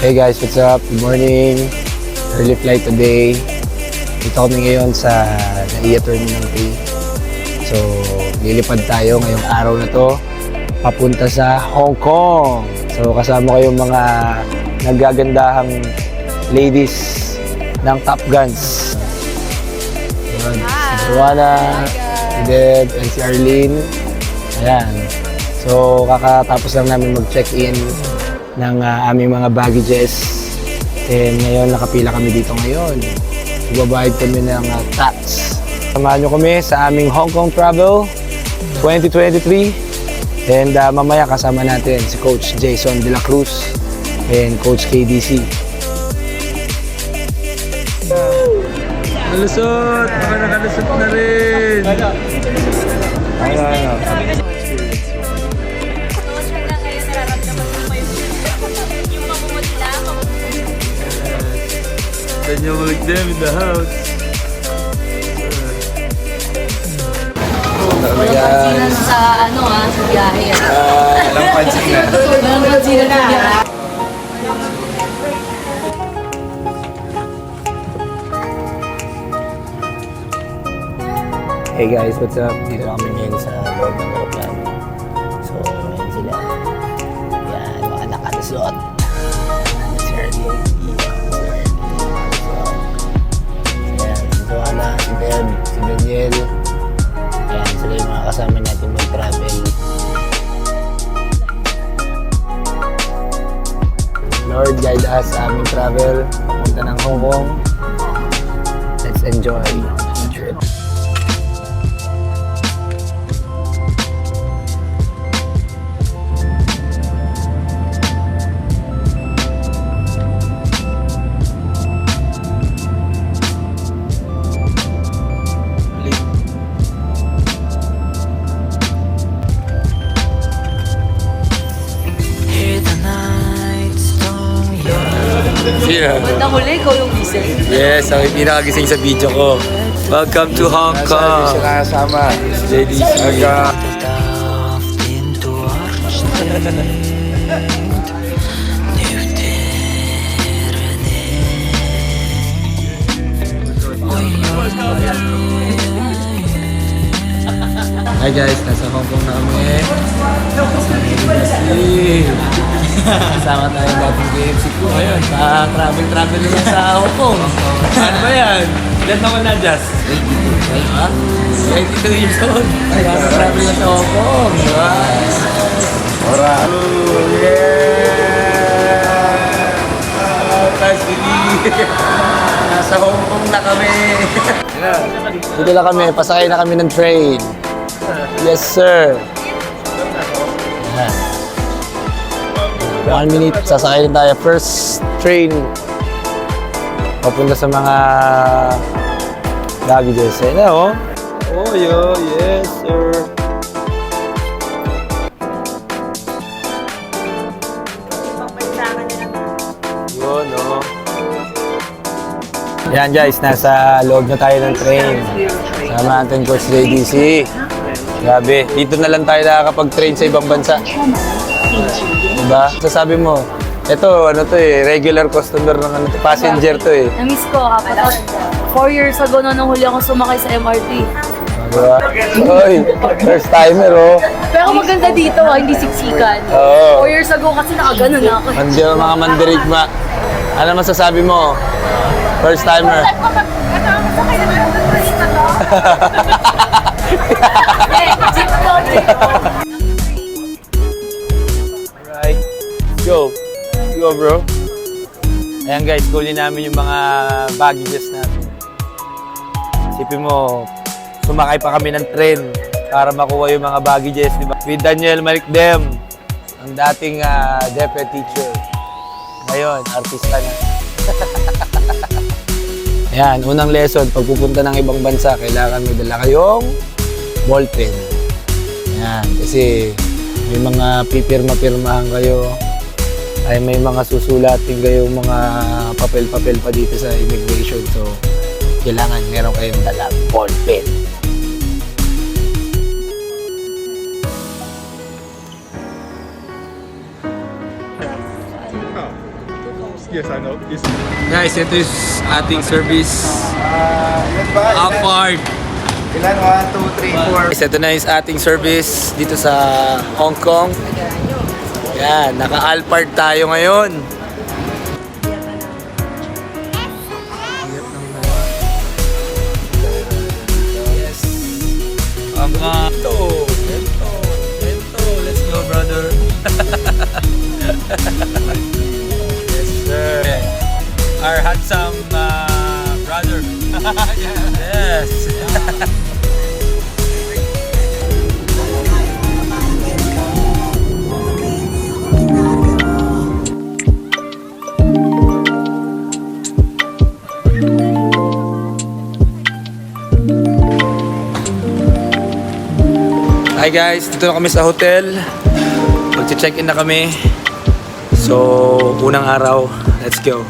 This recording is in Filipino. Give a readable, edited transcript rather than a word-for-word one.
Hey guys, what's up? Good morning. Early flight today. Dito kami ngayon sa NAIA Terminal 3. So, lilipad tayo ngayong araw na to papunta sa Hong Kong. So, kasama ko yung mga naggagandahang ladies ng Top Guns. Ayan, si Joanna, si Deb, and si Arlene. Ayan. So, kakatapos lang namin mag-check-in ng aming mga baggages. And ngayon, nakapila kami dito ngayon. Ibabayad kami ng tax. Samahan nyo kami sa aming Hong Kong Travel 2023. And mamaya kasama natin si Coach Jason De La Cruz and Coach KDC. Nalusot! Baka nakalusot na rin! Ano? Then you will like them in the house. Walang sa sa biyahe. Walang pansin na. Walang pansin na. Hey guys, what's up? Dito kami ngayon sa loob ng aeroplano. So, ayan sila. Yan, mga nakalusot. Si Arlene. Ayan, si Joanna, si Deb, si Daniel. Ayan, sila yung mga kasama natin mag-travel. Lord, guide us sa aming travel. Papunta ng Hong Kong. Let's enjoy the trip. Yeah. Bandang huli, ikaw yung gising. Yes, ako yung pinakagising sa video ko. Welcome to Hong Kong. Nakasama. JDC. Hi guys, nasa Hong Kong na kami. Kasama tayo dating KFC ko ngayon. Travel naman sa Hong Kong. Ano ba yan? Ilan naman na, Jazz? 82 years old. Travel na sa Hong Kong. Ora. Nasa Hong Kong na kami. Dito na kami. Pasakay na kami ng train. Yes, sir. Ayan. 1 minute, sasakay tayo. First train. Papunta sa mga baggages. Ayan na, oh. Oh, yes, sir. Yun, no? Yan guys, nasa loob na tayo ng train. Sama natin Coach JDC. Grabe, dito na lang tayo nakakapag-train sa ibang bansa. Diba? Sasabi mo, ito, regular customer ng passenger to eh. Na-miss ko kapatid. 4 years ago nung huli akong sumakay sa MRT. Diba? Oy, first timer oh. Pero maganda dito, hindi siksikan. Oo. 4 years ago kasi nakaganon na ako. Hindi mga mandirigma. Ano masasabi mo? First timer. Alright, go. Go bro. Ayan guys, kunin namin yung mga baggages natin. Isipin mo, sumakay pa kami ng tren para makuha yung mga baggages, di ba? With Daniel Malikdem, ang dating deputy teacher. Ngayon, artista na. Ayan, unang lesson, pag pupunta ng ibang bansa, kailangan may dala kayong ballpen. Ayan, kasi may mga pipirma-pirmahan kayo, ay may mga susulatin kayong mga papel-papel pa dito sa immigration. So, kailangan meron kayong dalang ballpen. Yes, I know. Yes. Guys, ito is ating service. Upward. Ilan? 1, 2, 3, 4. Guys, ito na is ating service dito sa Hong Kong. Yan, naka-Alphard tayo ngayon. Yes. Bento. Let's go, brother. Yes, sir. Our handsome brother. Yes. Hi guys, dito na kami sa hotel. Magche-check-in na kami. So, unang araw, let's go.